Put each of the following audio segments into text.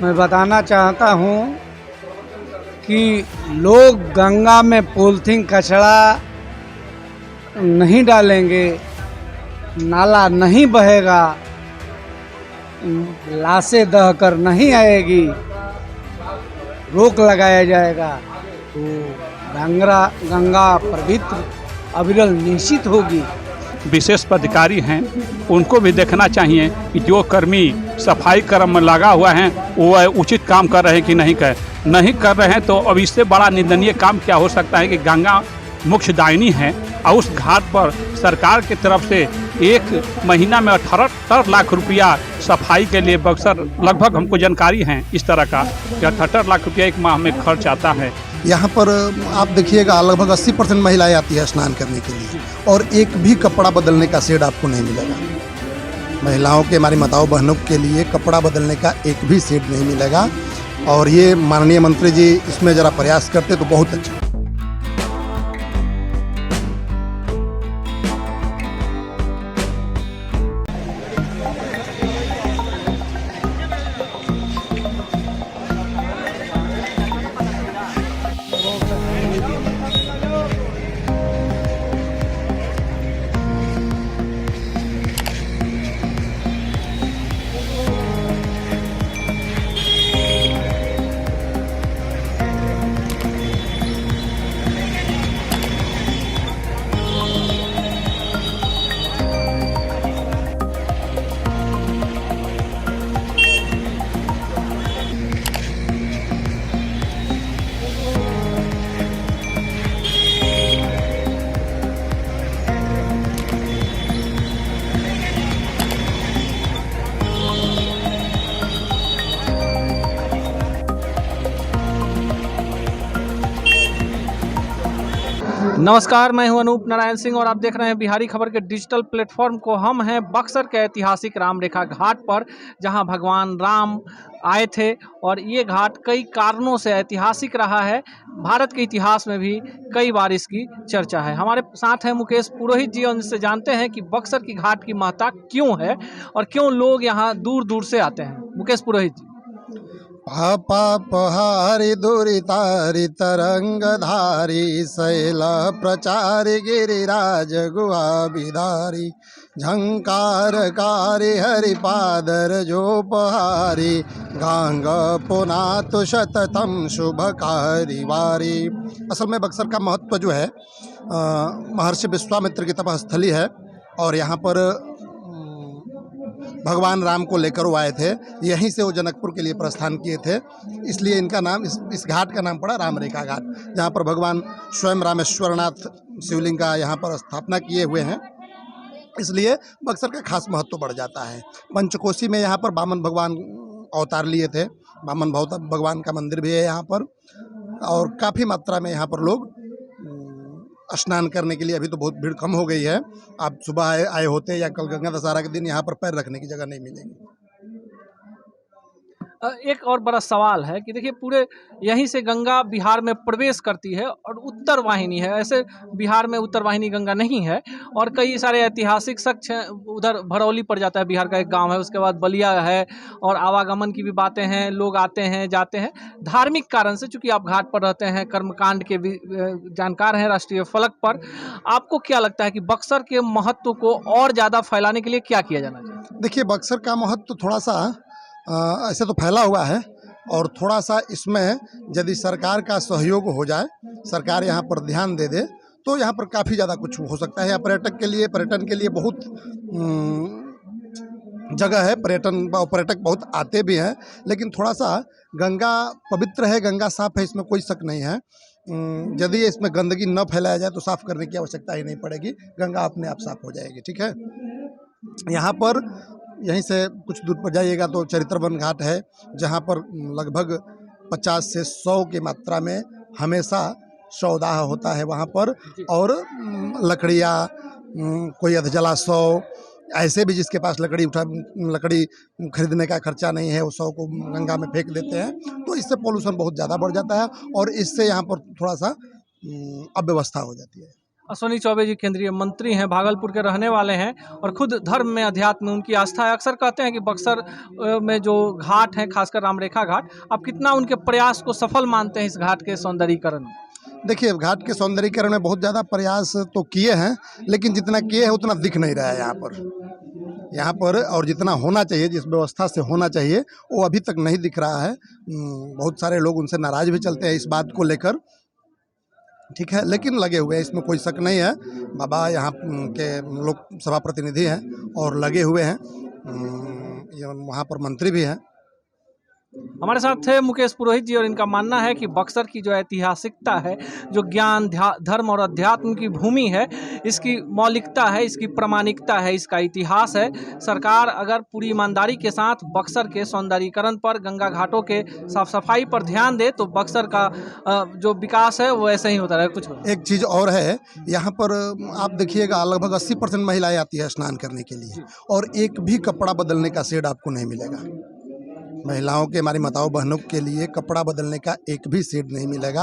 मैं बताना चाहता हूँ कि लोग गंगा में पॉलीथीन कचरा नहीं डालेंगे, नाला नहीं बहेगा, लाशें दहकर नहीं आएगी, रोक लगाया जाएगा तो गंगा पवित्र अविरल निश्चित होगी। विशेष अधिकारी हैं उनको भी देखना चाहिए कि जो कर्मी सफाई कर्म में लगा हुआ है वो उचित काम कर रहे हैं कि नहीं कर रहे हैं। तो अब इससे बड़ा निंदनीय काम क्या हो सकता है कि गंगा मोक्षदायिनी है और उस घाट पर सरकार की तरफ से एक महीना में 78 लाख रुपया सफाई के लिए बक्सर, लगभग हमको जानकारी है इस तरह का कि 78 लाख रुपया एक माह में खर्च आता है। यहाँ पर आप देखिएगा लगभग 80% महिलाएं आती है स्नान करने के लिए और एक भी कपड़ा बदलने का शेड आपको नहीं मिलेगा। महिलाओं के, हमारी माताओं बहनों के लिए कपड़ा बदलने का एक भी शेड नहीं मिलेगा और ये माननीय मंत्री जी इसमें ज़रा प्रयास करते तो बहुत अच्छा। नमस्कार, मैं हूं अनूप नारायण सिंह और आप देख रहे हैं बिहारी खबर के डिजिटल प्लेटफॉर्म को। हम हैं बक्सर के ऐतिहासिक राम रेखा घाट पर, जहां भगवान राम आए थे और ये घाट कई कारणों से ऐतिहासिक रहा है। भारत के इतिहास में भी कई बार इसकी चर्चा है। हमारे साथ हैं मुकेश पुरोहित जी और इनसे जानते हैं कि बक्सर की घाट की महत्ता क्यों है और क्यों लोग यहाँ दूर दूर से आते हैं। मुकेश पुरोहित जी। पहारि दुरितारि तरंगधारी शैल प्रचारि गिरिराज गुहा विधारी झंकारकारी हरिपादर जोपहारी गांग पुनात शततम शुभकारी वारी। असल में बक्सर का महत्व जो है महर्षि विश्वामित्र की तपस्थली है और यहाँ पर भगवान राम को लेकर वो आए थे। यहीं से वो जनकपुर के लिए प्रस्थान किए थे, इसलिए इनका नाम इस घाट का नाम पड़ा राम रेखा घाट, जहाँ पर भगवान स्वयं रामेश्वरनाथ शिवलिंग का यहाँ पर स्थापना किए हुए हैं। इसलिए बक्सर का खास महत्व बढ़ जाता है। पंचकोशी में यहाँ पर वामन भगवान अवतार लिए थे, वामन भगवान का मंदिर भी है यहाँ पर और काफ़ी मात्रा में यहाँ पर लोग स्नान करने के लिए, अभी तो बहुत भीड़ कम हो गई है। आप सुबह आए होते या कल गंगा दशहरा के दिन यहाँ पर पैर रखने की जगह नहीं मिलेगी। एक और बड़ा सवाल है कि देखिए, पूरे यहीं से गंगा बिहार में प्रवेश करती है और उत्तर वाहिनी है। ऐसे बिहार में उत्तर वाहिनी गंगा नहीं है और कई सारे ऐतिहासिक शख्स हैं। उधर भरौली पड़ जाता है, बिहार का एक गांव है, उसके बाद बलिया है और आवागमन की भी बातें हैं, लोग आते हैं जाते हैं धार्मिक कारण से। चूँकि आप घाट पर रहते हैं, कर्मकांड के भी जानकार हैं, राष्ट्रीय फलक पर, आपको क्या लगता है कि बक्सर के महत्व को और ज़्यादा फैलाने के लिए क्या किया जाना चाहिए? देखिए, बक्सर का महत्व थोड़ा सा ऐसे तो फैला हुआ है और थोड़ा सा इसमें यदि सरकार का सहयोग हो जाए, सरकार यहाँ पर ध्यान दे दे तो यहाँ पर काफ़ी ज़्यादा कुछ हो सकता है। यहाँ पर्यटन के लिए बहुत जगह है, पर्यटक बहुत आते भी हैं, लेकिन थोड़ा सा गंगा पवित्र है, गंगा साफ है, इसमें कोई शक नहीं है। यदि इसमें गंदगी न फैलाया जाए तो साफ़ करने की आवश्यकता ही नहीं पड़ेगी, गंगा अपने आप साफ हो जाएगी। ठीक है, यहाँ पर यहीं से कुछ दूर पर जाइएगा तो चरित्रवन घाट है, जहाँ पर लगभग 50 से 100 की मात्रा में हमेशा सौदाह होता है वहाँ पर। और लकड़ियाँ, कोई अधजला 100 ऐसे भी जिसके पास लकड़ी खरीदने का खर्चा नहीं है, वो 100 को गंगा में फेंक देते हैं। तो इससे पोल्यूशन बहुत ज़्यादा बढ़ जाता है और इससे यहाँ पर थोड़ा सा अव्यवस्था हो जाती है। अश्विनी चौबे जी केंद्रीय मंत्री हैं, भागलपुर के रहने वाले हैं और खुद धर्म में, अध्यात्म में उनकी आस्था है। अक्सर कहते हैं कि बक्सर में जो घाट हैं, खासकर रामरेखा घाट, आप कितना उनके प्रयास को सफल मानते हैं इस घाट के सौंदर्यीकरण में? देखिए, घाट के सौंदर्यीकरण में बहुत ज़्यादा प्रयास तो किए हैं, लेकिन जितना किए हैं उतना दिख नहीं रहा है यहाँ पर और जितना होना चाहिए, जिस व्यवस्था से होना चाहिए, वो अभी तक नहीं दिख रहा है। बहुत सारे लोग उनसे नाराज भी चलते हैं इस बात को लेकर, ठीक है, लेकिन लगे हुए हैं, इसमें कोई शक नहीं है। बाबा यहाँ के लोकसभा प्रतिनिधि हैं और लगे हुए हैं, वहाँ पर मंत्री भी हैं। हमारे साथ थे मुकेश पुरोहित जी और इनका मानना है कि बक्सर की जो ऐतिहासिकता है, जो ज्ञान, धर्म और अध्यात्म की भूमि है, इसकी मौलिकता है, इसकी प्रामाणिकता है, इसका इतिहास है। सरकार अगर पूरी ईमानदारी के साथ बक्सर के सौंदर्यीकरण पर, गंगा घाटों के साफ सफाई पर ध्यान दे तो बक्सर का जो विकास है वो ऐसे ही होता रहे। कुछ एक चीज़ और है, यहाँ पर आप देखिएगा लगभग 80% महिलाएं आती है स्नान करने के लिए, और एक भी कपड़ा बदलने का शेड आपको नहीं मिलेगा। महिलाओं के, हमारी माताओं बहनों के लिए कपड़ा बदलने का एक भी सेट नहीं मिलेगा,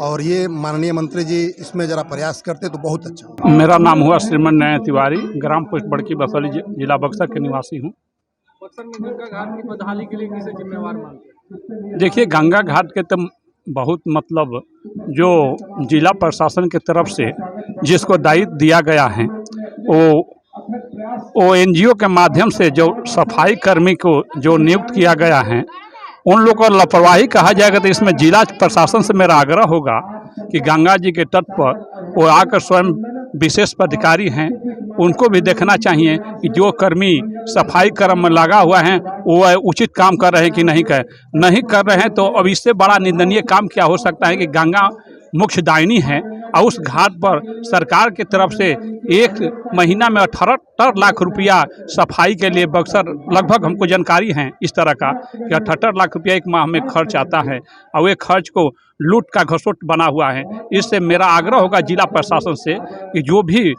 और ये माननीय मंत्री जी इसमें ज़रा प्रयास करते तो बहुत अच्छा। मेरा नाम हुआ श्रीमन नयन तिवारी, ग्राम पोस्ट बड़की बसौली, जिला बक्सर के निवासी हूँ। बक्सर में गंगा घाट की बदहाली के लिए किसे जिम्मेवार मानते हैं? देखिए, गंगा घाट के तो बहुत मतलब जो जिला प्रशासन की तरफ से जिसको दायित्व दिया गया है, वो एनजीओ के माध्यम से जो सफाई कर्मी को जो नियुक्त किया गया है, उन लोगों को लापरवाही कहा जाएगा तो इसमें जिला प्रशासन से मेरा आग्रह होगा कि गंगा जी के तट पर वो आकर स्वयं विशेष अधिकारी हैं, उनको भी देखना चाहिए कि जो कर्मी सफाई कर्म में लगा हुआ है वो उचित काम कर रहे हैं कि नहीं कर रहे हैं। तो अब इससे बड़ा निंदनीय काम क्या हो सकता है कि गंगा मुख्य दायिनी है और उस घाट पर सरकार की तरफ से एक महीना में 78 लाख रुपया सफाई के लिए बक्सर, लगभग हमको जानकारी है इस तरह का कि 78 लाख रुपया एक माह में खर्च आता है, और वे खर्च को लूट का घसोट बना हुआ है। इससे मेरा आग्रह होगा जिला प्रशासन से कि जो भी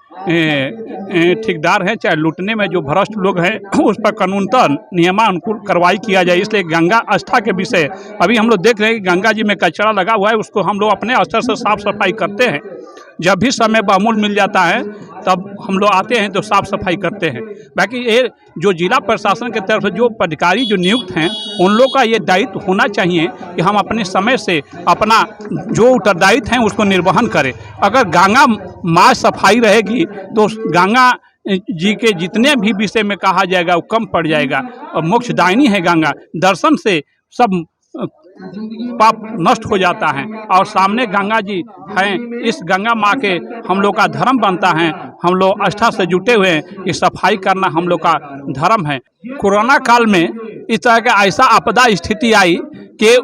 ठेकेदार हैं, चाहे लूटने में जो भ्रष्ट लोग हैं, उस पर कानूनतः नियमानुकूल कार्रवाई किया जाए। इसलिए गंगा आस्था के विषय अभी हम लोग देख रहे हैं कि गंगा जी में कचरा लगा हुआ है, उसको हम लोग अपने स्तर से साफ सफाई करते हैं। जब भी समय बहुमूल्य मिल जाता है तब हम लोग आते हैं तो साफ सफाई करते हैं। बाकी ये जो जिला प्रशासन की तरफ से जो अधिकारी जो नियुक्त हैं, उन लोग का ये दायित्व होना चाहिए कि हम अपने समय से अपना जो उत्तरदायित्व हैं उसको निर्वहन करें। अगर गंगा माँ सफाई रहेगी तो गंगा जी के जितने भी विषय में कहा जाएगा वो कम पड़ जाएगा। और मोक्ष दायिनी है गंगा, दर्शन से सब पाप नष्ट हो जाता है, और सामने गंगा जी हैं। इस गंगा माँ के हम लोग का धर्म बनता है, हम लोग आस्था से जुटे हुए हैं कि सफाई करना हम लोग का धर्म है। कोरोना काल में इस तरह का ऐसा आपदा स्थिति आई कि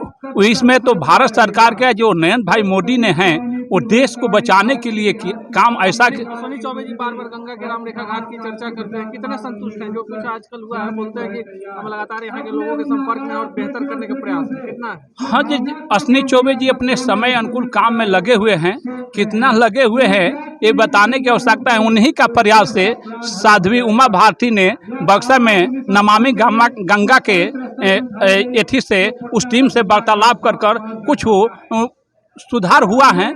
इसमें तो भारत सरकार के जो नरेंद्र भाई मोदी ने हैं, वो देश को बचाने के लिए काम ऐसा। अश्विनी चौबे जी बार बार गंगा के रामरेखा घाट की चर्चा करते हैं, कितने संतुष्ट हैं? जो कुछ आजकल हुआ है, बोलते हैं कि हम लगातार यहाँ के लोगों के संपर्क में और बेहतर करने का प्रयास है, कितना है? हाँ जी, अश्विनी चौबे जी अपने समय अनुकूल काम में लगे हुए हैं। कितना लगे हुए हैं ये बताने की आवश्यकता है। उन्हीं का प्रयास से साध्वी उमा भारती ने बक्सर में नमामि गंगा के एथी से उस टीम से वार्तालाप कर कुछ सुधार हुआ है,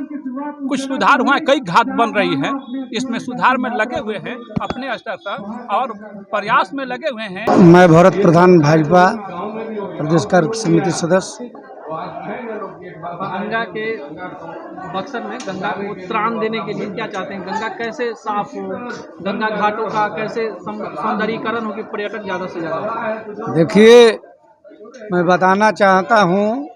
कई घाट बन रही है, इसमें सुधार में लगे हुए हैं अपने स्तर पर और प्रयास में लगे हुए हैं। मैं भरत प्रधान, भाजपा प्रदेश कार्य समिति सदस्य। गंगा के बक्सर में गंगा को त्राण देने के लिए क्या चाहते हैं? गंगा कैसे साफ हो, गंगा घाटों का कैसे सौंदर्यीकरण हो कि पर्यटक ज़्यादा से ज़्यादा? देखिए, मैं बताना चाहता हूँ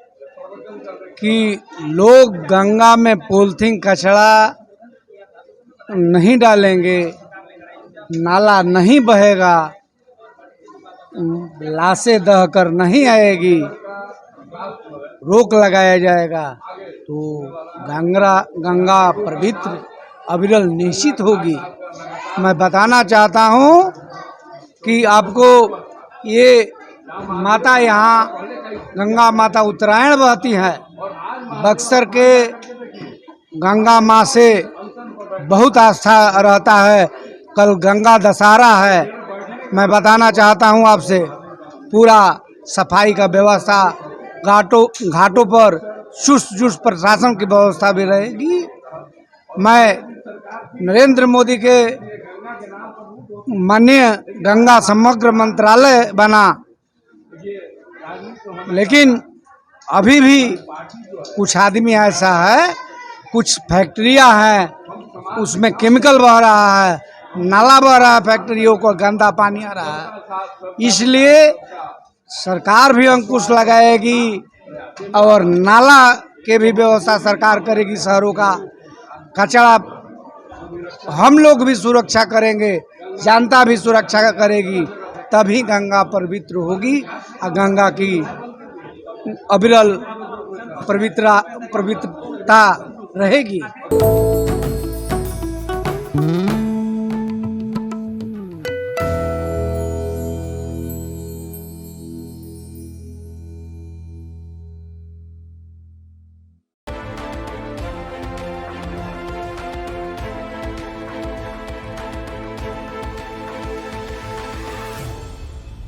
कि लोग गंगा में पॉलीथीन कचरा नहीं डालेंगे, नाला नहीं बहेगा, लाशें दहकर नहीं आएगी, रोक लगाया जाएगा तो गंगा पवित्र अविरल निश्चित होगी। मैं बताना चाहता हूँ कि आपको ये माता, यहाँ गंगा माता उत्तरायण बहती है। बक्सर के गंगा माँ से बहुत आस्था रहता है। कल गंगा दशहरा है। मैं बताना चाहता हूँ आपसे, पूरा सफाई का व्यवस्था घाटों पर चुस्त प्रशासन की व्यवस्था भी रहेगी। मैं नरेंद्र मोदी के माननीय गंगा समग्र मंत्रालय बना, लेकिन अभी भी कुछ आदमी ऐसा है, कुछ फैक्ट्रियां हैं उसमें केमिकल बह रहा है, नाला बह रहा है, फैक्ट्रियों को गंदा पानी आ रहा है। इसलिए सरकार भी अंकुश लगाएगी और नाला के भी व्यवस्था सरकार करेगी। शहरों का कचरा हम लोग भी सुरक्षा करेंगे, जनता भी सुरक्षा करेगी, तभी गंगा पवित्र होगी और गंगा की अविरल पवित्रता रहेगी।